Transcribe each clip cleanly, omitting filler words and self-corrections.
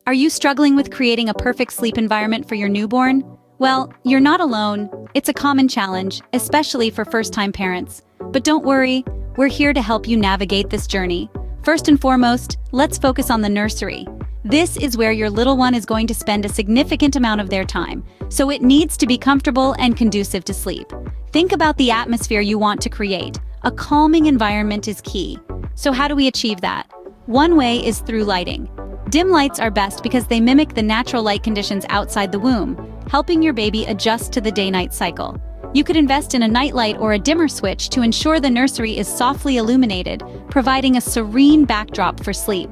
Are you struggling with creating a perfect sleep environment for your newborn? Well, you're not alone. It's a common challenge, especially for first-time parents. But don't worry, we're here to help you navigate this journey. First and foremost, let's focus on the nursery. This is where your little one is going to spend a significant amount of their time, so it needs to be comfortable and conducive to sleep. Think about the atmosphere you want to create. A calming environment is key. So how do we achieve that? One way is through lighting. Dim lights are best because they mimic the natural light conditions outside the womb, helping your baby adjust to the day-night cycle. You could invest in a nightlight or a dimmer switch to ensure the nursery is softly illuminated, providing a serene backdrop for sleep.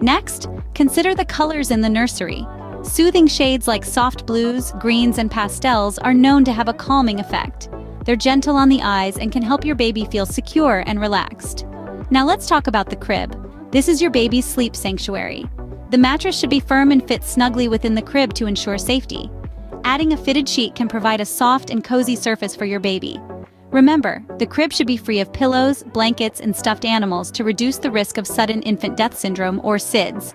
Next, consider the colors in the nursery. Soothing shades like soft blues, greens, and pastels are known to have a calming effect. They're gentle on the eyes and can help your baby feel secure and relaxed. Now let's talk about the crib. This is your baby's sleep sanctuary. The mattress should be firm and fit snugly within the crib to ensure safety. Adding a fitted sheet can provide a soft and cozy surface for your baby. Remember, the crib should be free of pillows, blankets, and stuffed animals to reduce the risk of sudden infant death syndrome or SIDS.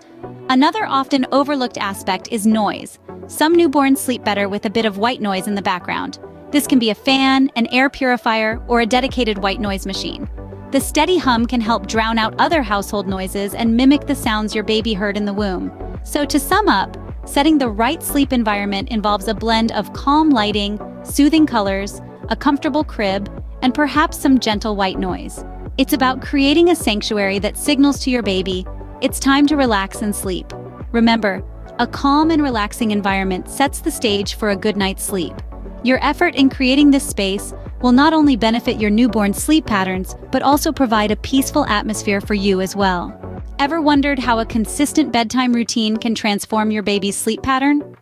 Another often overlooked aspect is noise. Some newborns sleep better with a bit of white noise in the background. This can be a fan, an air purifier, or a dedicated white noise machine. The steady hum can help drown out other household noises and mimic the sounds your baby heard in the womb. So to sum up, setting the right sleep environment involves a blend of calm lighting, soothing colors, a comfortable crib, and perhaps some gentle white noise. It's about creating a sanctuary that signals to your baby, it's time to relax and sleep. Remember, a calm and relaxing environment sets the stage for a good night's sleep. Your effort in creating this space will not only benefit your newborn's sleep patterns, but also provide a peaceful atmosphere for you as well. Ever wondered how a consistent bedtime routine can transform your baby's sleep pattern?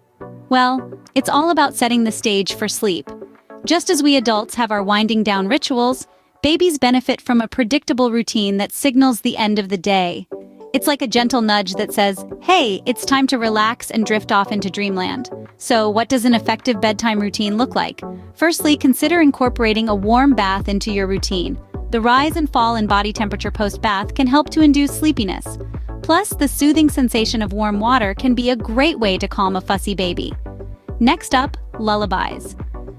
Well, it's all about setting the stage for sleep. Just as we adults have our winding down rituals, babies benefit from a predictable routine that signals the end of the day. It's like a gentle nudge that says, hey, it's time to relax and drift off into dreamland. So what does an effective bedtime routine look like? Firstly, consider incorporating a warm bath into your routine. The rise and fall in body temperature post-bath can help to induce sleepiness. Plus, the soothing sensation of warm water can be a great way to calm a fussy baby. Next up, lullabies.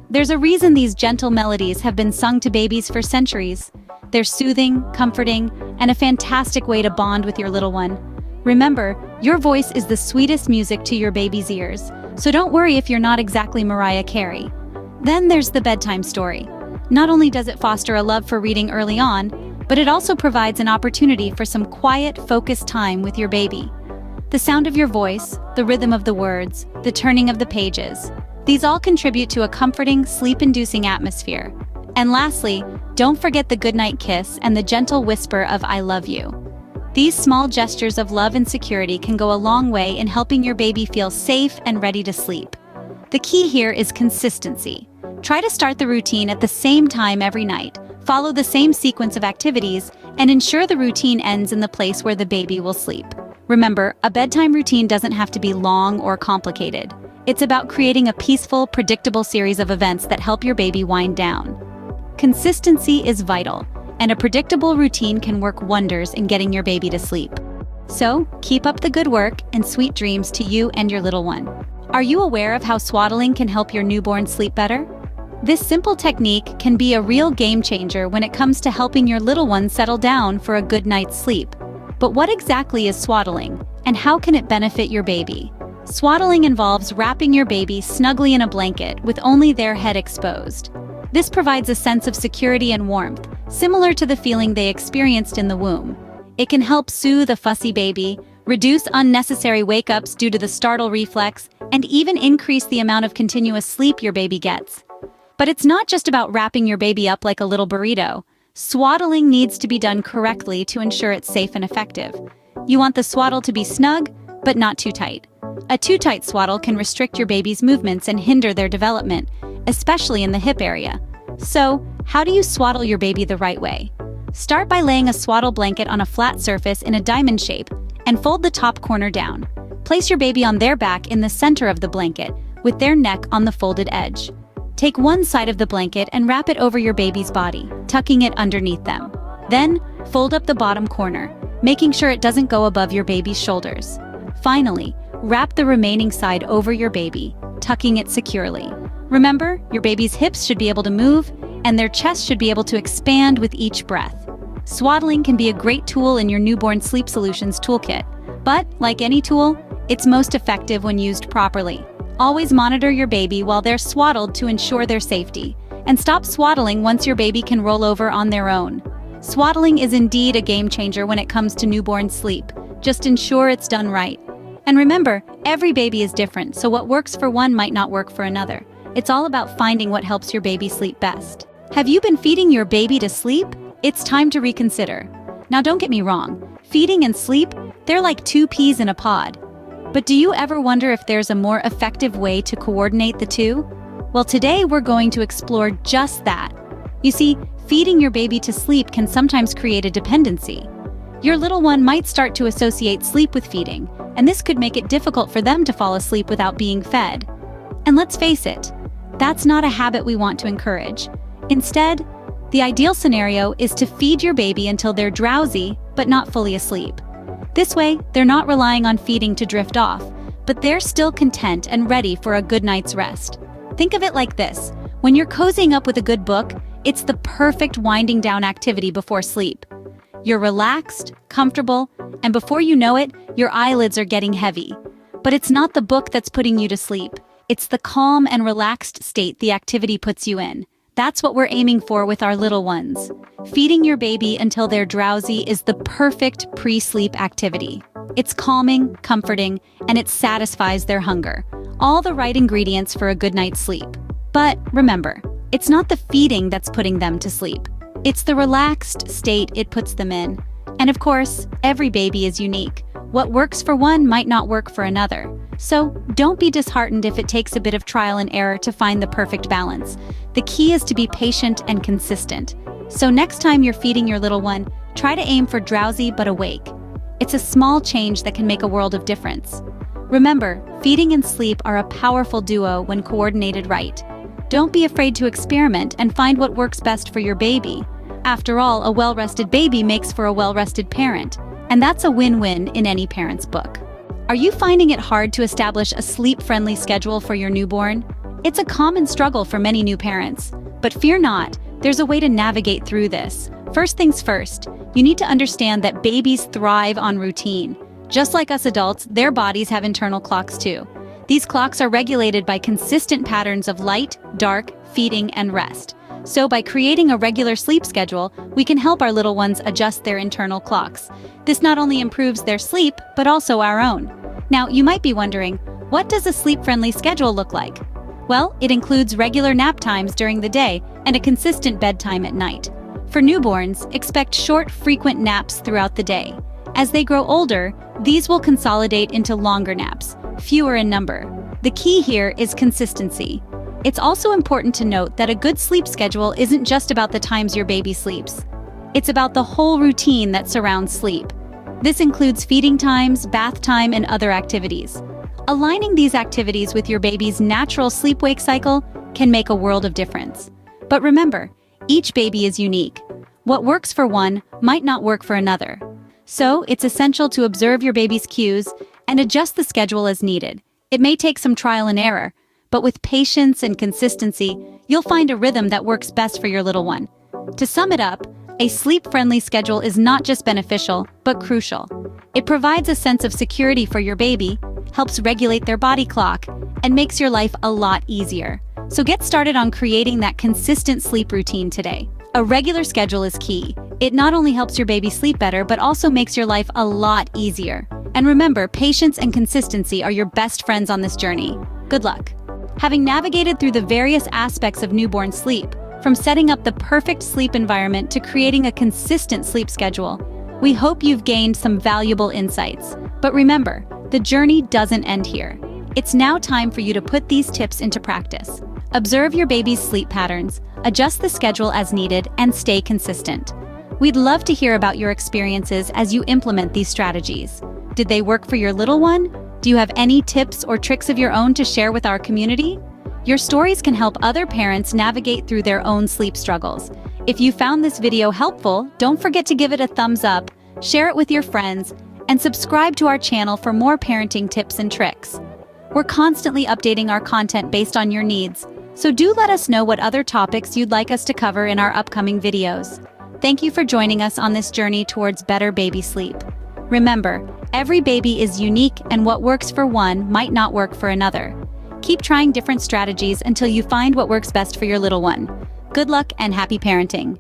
There's a reason these gentle melodies have been sung to babies for centuries. They're soothing, comforting, and a fantastic way to bond with your little one. Remember, your voice is the sweetest music to your baby's ears, so don't worry if you're not exactly Mariah Carey. Then there's the bedtime story. Not only does it foster a love for reading early on, but it also provides an opportunity for some quiet, focused time with your baby. The sound of your voice, the rhythm of the words, the turning of the pages, these all contribute to a comforting, sleep-inducing atmosphere. And lastly, don't forget the goodnight kiss and the gentle whisper of "I love you." These small gestures of love and security can go a long way in helping your baby feel safe and ready to sleep. The key here is consistency. Try to start the routine at the same time every night, follow the same sequence of activities, and ensure the routine ends in the place where the baby will sleep. Remember, a bedtime routine doesn't have to be long or complicated. It's about creating a peaceful, predictable series of events that help your baby wind down. Consistency is vital, and a predictable routine can work wonders in getting your baby to sleep. So, keep up the good work and sweet dreams to you and your little one. Are you aware of how swaddling can help your newborn sleep better? This simple technique can be a real game changer when it comes to helping your little one settle down for a good night's sleep. But what exactly is swaddling, and how can it benefit your baby? Swaddling involves wrapping your baby snugly in a blanket with only their head exposed. This provides a sense of security and warmth, similar to the feeling they experienced in the womb. It can help soothe a fussy baby, reduce unnecessary wake-ups due to the startle reflex, and even increase the amount of continuous sleep your baby gets. But it's not just about wrapping your baby up like a little burrito. Swaddling needs to be done correctly to ensure it's safe and effective. You want the swaddle to be snug, but not too tight. A too tight swaddle can restrict your baby's movements and hinder their development, especially in the hip area. So, how do you swaddle your baby the right way? Start by laying a swaddle blanket on a flat surface in a diamond shape and fold the top corner down. Place your baby on their back in the center of the blanket, with their neck on the folded edge. Take one side of the blanket and wrap it over your baby's body, tucking it underneath them. Then, fold up the bottom corner, making sure it doesn't go above your baby's shoulders. Finally, wrap the remaining side over your baby, tucking it securely. Remember, your baby's hips should be able to move, and their chest should be able to expand with each breath. Swaddling can be a great tool in your newborn sleep solutions toolkit, but like any tool, it's most effective when used properly. Always monitor your baby while they're swaddled to ensure their safety, and stop swaddling once your baby can roll over on their own. Swaddling is indeed a game changer when it comes to newborn sleep. Just ensure it's done right. And remember, every baby is different, so what works for one might not work for another. It's all about finding what helps your baby sleep best. Have you been feeding your baby to sleep? It's time to reconsider. Now don't get me wrong, feeding and sleep, they're like two peas in a pod. But do you ever wonder if there's a more effective way to coordinate the two? Well, today we're going to explore just that. You see, feeding your baby to sleep can sometimes create a dependency. Your little one might start to associate sleep with feeding, and this could make it difficult for them to fall asleep without being fed. And let's face it, that's not a habit we want to encourage. Instead, the ideal scenario is to feed your baby until they're drowsy, but not fully asleep. This way, they're not relying on feeding to drift off, but they're still content and ready for a good night's rest. Think of it like this. When you're cozying up with a good book, it's the perfect winding down activity before sleep. You're relaxed, comfortable, and before you know it, your eyelids are getting heavy. But it's not the book that's putting you to sleep. It's the calm and relaxed state the activity puts you in. That's what we're aiming for with our little ones. Feeding your baby until they're drowsy is the perfect pre-sleep activity. It's calming, comforting, and it satisfies their hunger. All the right ingredients for a good night's sleep. But remember, it's not the feeding that's putting them to sleep. It's the relaxed state it puts them in. And of course, every baby is unique. What works for one might not work for another. So don't be disheartened if it takes a bit of trial and error to find the perfect balance. The key is to be patient and consistent. So next time you're feeding your little one, try to aim for drowsy but awake. It's a small change that can make a world of difference. Remember, feeding and sleep are a powerful duo when coordinated right. Don't be afraid to experiment and find what works best for your baby. After all, a well-rested baby makes for a well-rested parent, and that's a win-win in any parent's book. Are you finding it hard to establish a sleep-friendly schedule for your newborn? It's a common struggle for many new parents. But fear not, there's a way to navigate through this. First things first, you need to understand that babies thrive on routine. Just like us adults, their bodies have internal clocks too. These clocks are regulated by consistent patterns of light, dark, feeding, and rest. So by creating a regular sleep schedule, we can help our little ones adjust their internal clocks. This not only improves their sleep, but also our own. Now, you might be wondering, what does a sleep-friendly schedule look like? Well, it includes regular nap times during the day and a consistent bedtime at night. For newborns, expect short, frequent naps throughout the day. As they grow older, these will consolidate into longer naps, fewer in number. The key here is consistency. It's also important to note that a good sleep schedule isn't just about the times your baby sleeps. It's about the whole routine that surrounds sleep. This includes feeding times, bath time, and other activities. Aligning these activities with your baby's natural sleep-wake cycle can make a world of difference. But remember, each baby is unique. What works for one might not work for another. So it's essential to observe your baby's cues and adjust the schedule as needed. It may take some trial and error, but with patience and consistency, you'll find a rhythm that works best for your little one. To sum it up, a sleep-friendly schedule is not just beneficial, but crucial. It provides a sense of security for your baby, helps regulate their body clock, and makes your life a lot easier. So get started on creating that consistent sleep routine today. A regular schedule is key. It not only helps your baby sleep better, but also makes your life a lot easier. And remember, patience and consistency are your best friends on this journey. Good luck. Having navigated through the various aspects of newborn sleep, from setting up the perfect sleep environment to creating a consistent sleep schedule, we hope you've gained some valuable insights. But remember, the journey doesn't end here. It's now time for you to put these tips into practice. Observe your baby's sleep patterns, adjust the schedule as needed, and stay consistent. We'd love to hear about your experiences as you implement these strategies. Did they work for your little one? Do you have any tips or tricks of your own to share with our community? Your stories can help other parents navigate through their own sleep struggles. If you found this video helpful, don't forget to give it a thumbs up, share it with your friends, and subscribe to our channel for more parenting tips and tricks. We're constantly updating our content based on your needs, so do let us know what other topics you'd like us to cover in our upcoming videos. Thank you for joining us on this journey towards better baby sleep. Remember, every baby is unique, and what works for one might not work for another. Keep trying different strategies until you find what works best for your little one. Good luck and happy parenting.